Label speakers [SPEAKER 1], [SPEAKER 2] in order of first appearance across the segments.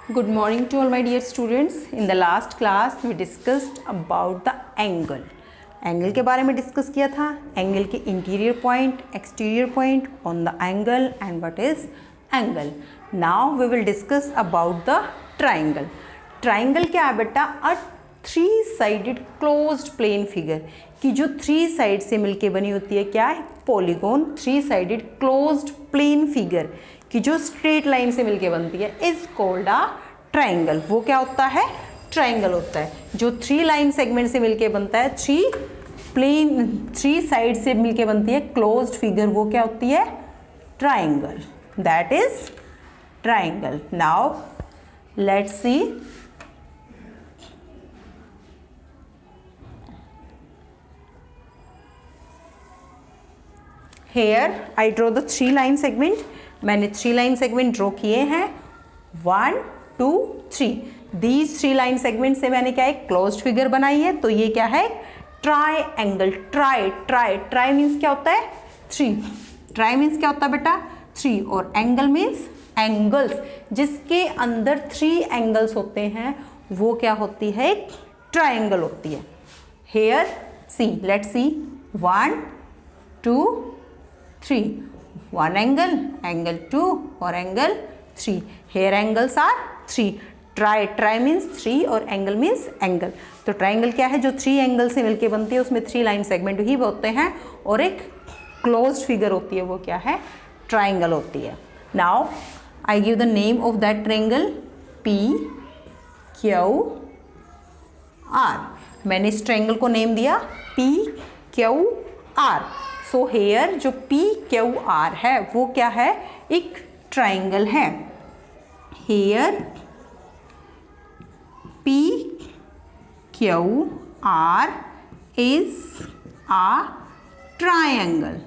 [SPEAKER 1] Good morning to all my dear students. In the last class we discussed about the angle. Angle के बारे में discuss किया था. Angle के interior point, exterior point on the angle and what is angle. Now we will discuss about the triangle. Triangle क्या है बेटा? A three sided closed plane figure की जो थ्री साइड से मिलके बनी होती है. क्या है? Polygon. Three sided closed plane figure की जो स्ट्रेट लाइन से मिलके बनती है इज कॉल्ड अ ट्राइंगल. वो क्या होता है? ट्राइंगल होता है. जो थ्री लाइन सेगमेंट से मिलके बनता है, थ्री साइड से मिलके बनती है क्लोज्ड फिगर, वो क्या होती है? Triangle. That is triangle. Now let's see. Here I draw the three line segment. मैंने थ्री लाइन सेगमेंट ड्रॉ किए हैं. 1 2 3. दीज थ्री लाइन सेगमेंट से मैंने क्या एक क्लोज्ड फिगर बनाई है. तो ये क्या है? Try angle. ट्राई मीन्स क्या होता है? थ्री. ट्राई मीन्स क्या होता है बेटा? थ्री. और एंगल मीन्स एंगल्स. जिसके अंदर थ्री एंगल्स होते हैं वो क्या होती है? एक ट्राइंगल होती है. Here see, let's see. 1 2 3. one angle, angle 2 और angle 3. Here angles are 3. Try means 3 और angle means angle. तो ट्राइंगल क्या है? जो थ्री एंगल से मिलके बनती है, उसमें थ्री लाइन सेगमेंट ही होते हैं और एक क्लोज्ड फिगर होती है, वो क्या है? ट्राइंगल होती है. Now I give the name of that triangle P Q R. मैंने इस ट्राइंगल को नेम दिया P Q R. So here जो पी क्यू आर है वो क्या है? एक ट्राइंगल है. Here P Q R is a triangle.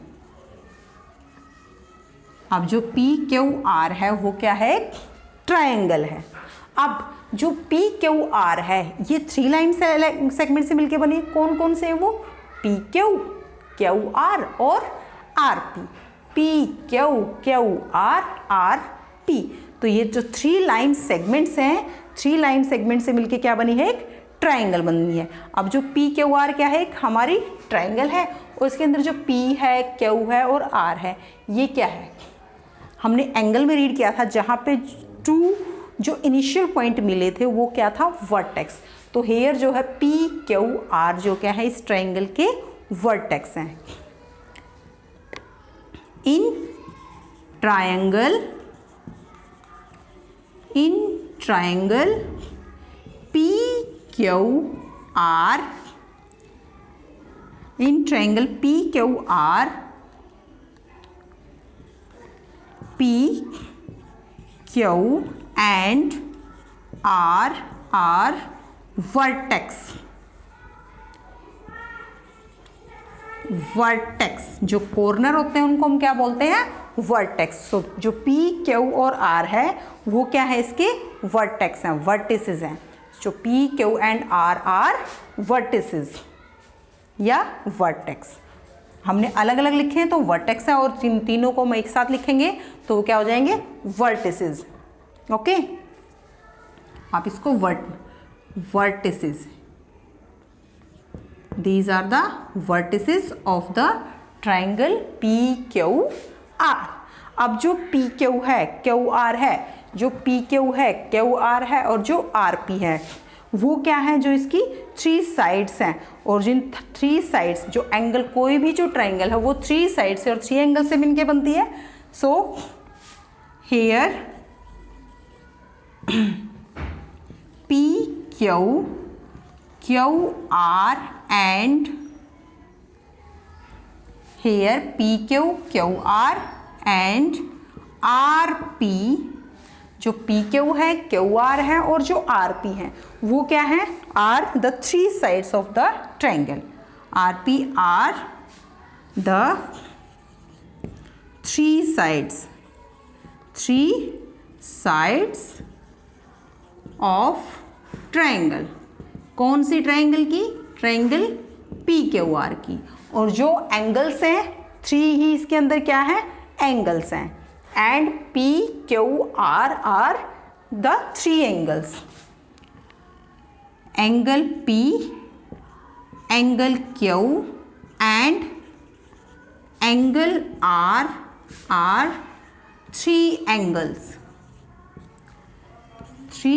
[SPEAKER 1] अब जो पी क्यू आर है वो क्या है? एक ट्राइंगल है. अब जो पी क्यू आर है ये थ्री लाइन सेगमेंट से मिलके बनी. कौन कौन से है वो? पी क्यू आर और R P. P Q R P. तो ये जो थ्री लाइन सेगमेंट्स हैं, थ्री लाइन सेगमेंट से मिलके क्या बनी है? एक ट्राइंगल बनी है. अब जो पी क्यू आर क्या है? एक हमारी ट्राइंगल है और इसके अंदर जो पी है, क्यू है और आर है, ये क्या है? हमने एंगल में रीड किया था जहाँ पे टू जो इनिशियल पॉइंट मिले थे वो क्या था? वर्टेक्स. तो हेयर जो है पी क्यू आर जो क्या है? इस ट्राइंगल के वर्टेक्स हैं. In triangle P Q R, in triangle P Q R, P Q and R vertex. Vertex जो कॉर्नर होते हैं उनको हम क्या बोलते हैं? वर्टेक्स. सो जो पी क्यू और आर है वो क्या है? इसके वर्टेक्स हैं, वर्टिसेस हैं. जो P Q and R vertices या वर्टेक्स. हमने अलग अलग लिखे हैं तो वर्टेक्स है, और तीनों को हम एक साथ लिखेंगे तो वो क्या हो जाएंगे? वर्टिसेस. ओके. आप इसको vertices. These are the vertices of the triangle PQR. अब जो PQ है, QR है, जो PQ है, QR है और जो RP है वो क्या है? जो इसकी थ्री साइड्स हैं. और जिन थ्री साइड्स, जो एंगल, कोई भी जो ट्राइंगल है वो थ्री साइड से और थ्री एंगल से मिलके बनती है. So here PQR and here PQR and RP. जो PQ है, QR है और जो RP है वो क्या है? Are the three sides of the triangle. RP are the three sides of triangle. कौन सी ट्राइंगल की? ट्राइंगल पी क्यू आर की. और जो एंगल्स हैं थ्री ही इसके अंदर क्या है? एंगल्स हैं. And P Q R the three angles, angle P, angle Q and angle R are three angles, three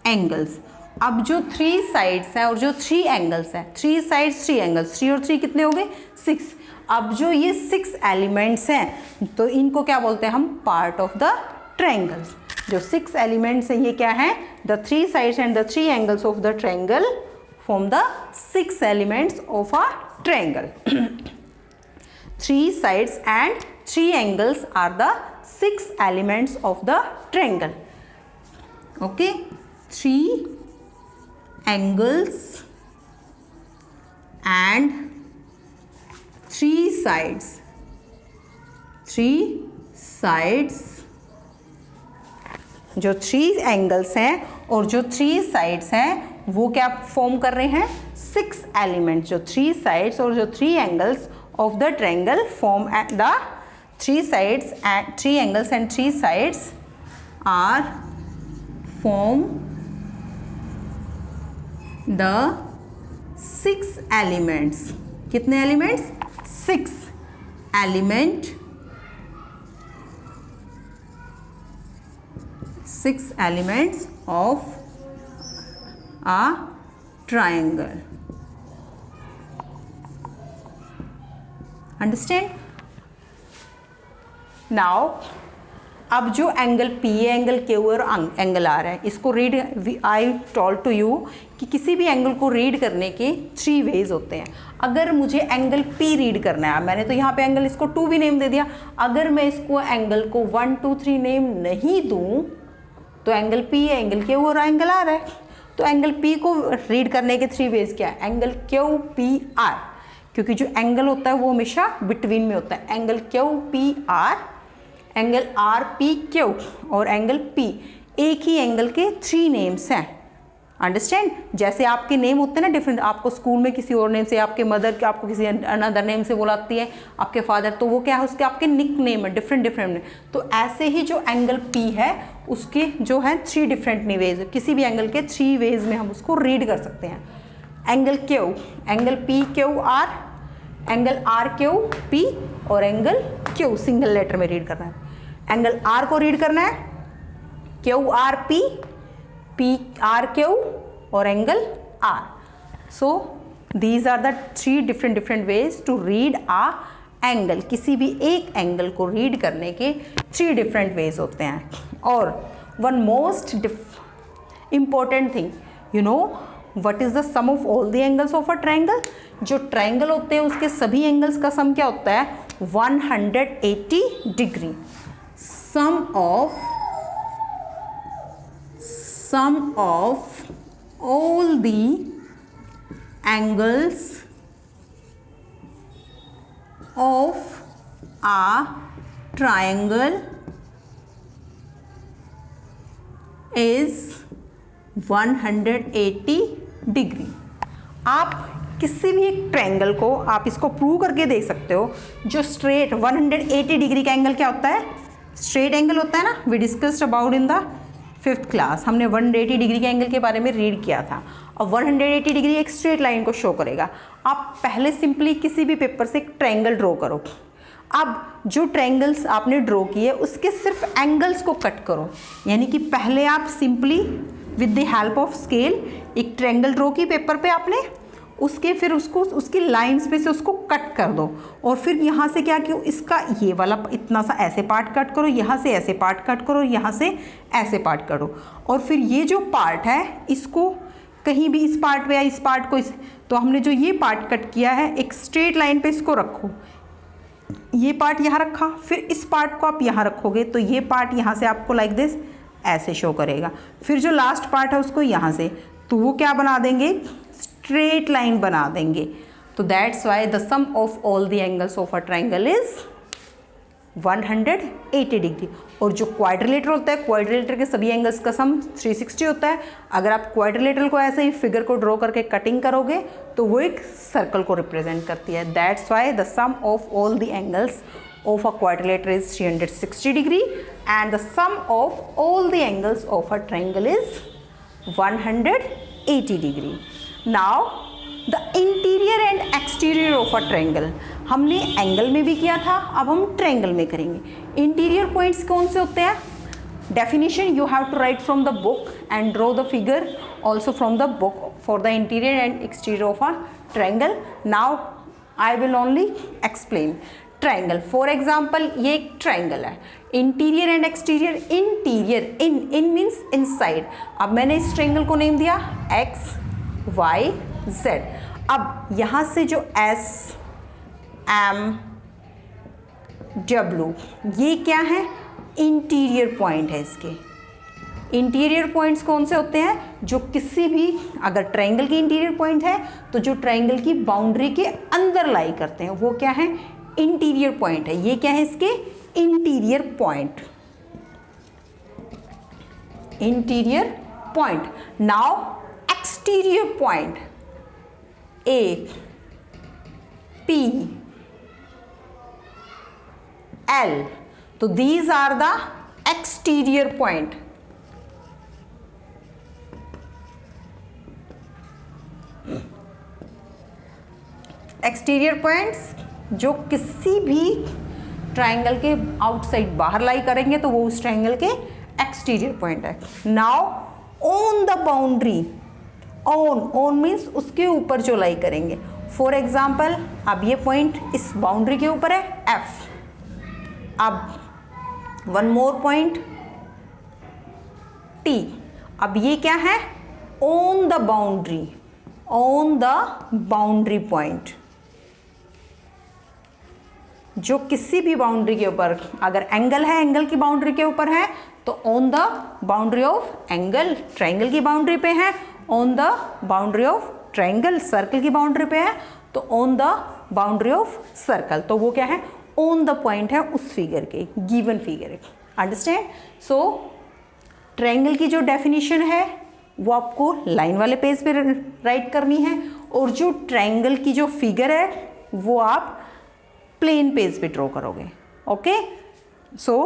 [SPEAKER 1] angles. अब जो थ्री साइड्स हैं और जो थ्री एंगल्स हैं, three sides three angles, three और थ्री कितने हो गए 6। अब जो ये 6 एलिमेंट्स हैं तो इनको क्या बोलते हैं हम, पार्ट ऑफ द ट्रायंगल्स। जो 6 एलिमेंट्स हैं ये क्या है, the three sides and the three angles of the triangle form the 6 elements of a triangle. Three sides and three angles are the 6 elements of the triangle. Okay, 3 angles and 3 sides. 3 sides, जो 3 angles हैं और जो 3 sides हैं वो क्या form कर रहे हैं, 6 एलिमेंट्स। जो 3 साइड्स और जो 3 angles of the triangle form at the 3 sides and 3 angles and 3 sides are form the 6 elements. कितने elements, 6 element, 6 elements of a triangle. Understand now. अब जो एंगल P है, एंगल Q और एंगल R है, इसको read, I told to you कि किसी भी एंगल को रीड करने के 3 वेज होते हैं। अगर मुझे एंगल P रीड करना है, मैंने तो यहाँ पे एंगल इसको 2 भी नेम दे दिया। अगर मैं इसको एंगल को 1 2 3 नेम नहीं दूँ तो एंगल P है, एंगल Q और एंगल R है। तो एंगल P को रीड करने के 3 वेज क्या है, एंगल QPR, क्योंकि जो एंगल होता है वो हमेशा बिटवीन में होता है। एंगल QPR, एंगल RPQ और एंगल P, एक ही एंगल के 3 नेम्स हैं। अंडरस्टैंड, जैसे आपके नेम होते हैं ना डिफरेंट, आपको स्कूल में किसी और नेम से, आपके मदर आपको किसी अनदर नेम से बुलाती है, आपके फादर, तो वो क्या है, उसके आपके निक नेम है, डिफरेंट डिफरेंट। तो ऐसे ही जो एंगल P है उसके जो है 3 डिफरेंट वेज, किसी भी एंगल के 3 वेज में हम उसको रीड कर सकते हैं। Angle Q, angle PQR, angle RQP और एंगल Q, सिंगल लेटर में रीड करना है। एंगल R को रीड करना है QRP, PRQ और angle R। So these are the 3 different ways to read a angle. किसी भी एक एंगल को रीड करने के 3 डिफरेंट वेज होते हैं। और one most important thing, you know what is the sum of all the angles of a triangle. जो ट्रायंगल होते हैं उसके सभी एंगल्स का सम क्या होता है, 180 degree. Sum of all the angles of a triangle is 180 degree. आप किसी भी एक ट्रायंगल को आप इसको प्रूव करके देख सकते हो। जो स्ट्रेट 180 डिग्री का एंगल क्या होता है, स्ट्रेट एंगल होता है ना, we discussed about in the 5th class. हमने 180 डिग्री के एंगल के बारे में रीड किया था। और 180 डिग्री एक स्ट्रेट लाइन को शो करेगा। आप पहले सिंपली किसी भी पेपर से एक ट्रायंगल ड्रॉ करो। अब जो ट्रायंगल्स आपने ड्रॉ किए उसके सिर्फ एंगल्स को कट करो, यानी कि पहले आप simply with the help of scale एक ट्रायंगल ड्रॉ की पेपर पे आपने, उसके फिर उसको उसकी लाइंस पे से उसको कट कर दो। और फिर यहाँ से क्या किया, इसका ये वाला इतना सा ऐसे पार्ट कट करो, यहाँ से ऐसे पार्ट कट करो, यहाँ से ऐसे पार्ट करो। और फिर ये जो पार्ट है इसको कहीं भी इस पार्ट पे या इस पार्ट को तो हमने जो ये पार्ट कट किया है एक स्ट्रेट लाइन पे इसको रखो। ये पार्ट यहाँ रखा, फिर इस पार्ट को आप यहाँ रखोगे तो ये पार्ट यहाँ से आपको लाइक दिस ऐसे शो करेगा। फिर जो लास्ट पार्ट है उसको यहाँ से, तो वो क्या बना देंगे, स्ट्रेट लाइन बना देंगे। तो that's why the sum of all the angles of a triangle is 180 degree. और जो क्वाड्रिलेटर होता है, क्वाड्रिलेटर के सभी एंगल्स का सम 360 होता है। अगर आप क्वाड्रिलेटर को ऐसे ही फिगर को ड्रॉ करके कटिंग करोगे तो वो एक सर्कल को रिप्रेजेंट करती है। That's why the sum of all the angles of a quadrilateral is 360 degree and the sum of all the angles of a triangle is 180 degree. Now the interior and exterior of a triangle, हमने angle में भी किया था, अब हम triangle में करेंगे। Interior points कौन से होते हैं? Definition you have to write from the book and draw the figure also from the book for the interior and exterior of a triangle. Now I will only explain triangle. For example, ये एक triangle है, interior and exterior. Interior, in means inside. अब मैंने इस triangle को name दिया x, y, z. अब यहाँ से जो s, m, w, ये क्या है? इंटीरियर पॉइंट है इसके। इंटीरियर पॉइंट्स कौन से होते हैं? जो किसी भी, अगर ट्रायंगल की इंटीरियर पॉइंट है तो जो ट्रायंगल की बाउंड्री के अंदर लाई करते हैं वो क्या है? इंटीरियर पॉइंट है। ये क्या है इसके? Interior point. Interior point. Now exterior point, A, P, L, तो these are the exterior point. Exterior points जो किसी भी ट्रायंगल के आउटसाइड बाहर लाई करेंगे तो वो उस ट्रायंगल के एक्सटीरियर पॉइंट है। Now on the boundary, on means उसके ऊपर जो लाई करेंगे। फॉर एग्जाम्पल, अब ये पॉइंट इस बाउंड्री के ऊपर है एफ। अब वन मोर पॉइंट टी। अब ये क्या है? On the boundary, on the boundary point, जो किसी भी बाउंड्री के ऊपर, अगर एंगल है एंगल की बाउंड्री के ऊपर है तो on the boundary of angle, triangle की बाउंड्री पे है on the boundary of triangle, circle की बाउंड्री पे है तो on the boundary of circle. तो वो क्या है? ऑन द पॉइंट है उस फिगर के, गिवन फिगर। अंडरस्टैंड? सो ट्रायंगल की जो डेफिनेशन है वो आपको लाइन वाले पेज पे राइट करनी है और जो ट्रायंगल की जो फिगर है वो आप प्लेन पेज पे ड्रॉ करोगे। Okay, so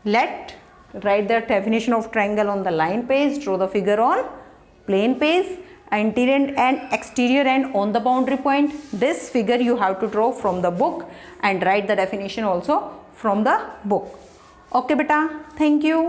[SPEAKER 1] let write the definition of triangle on the line page, draw the figure on plane page, interior and exterior and on the boundary point. This figure you have to draw from the book and write the definition also from the book. Okay beta, thank you.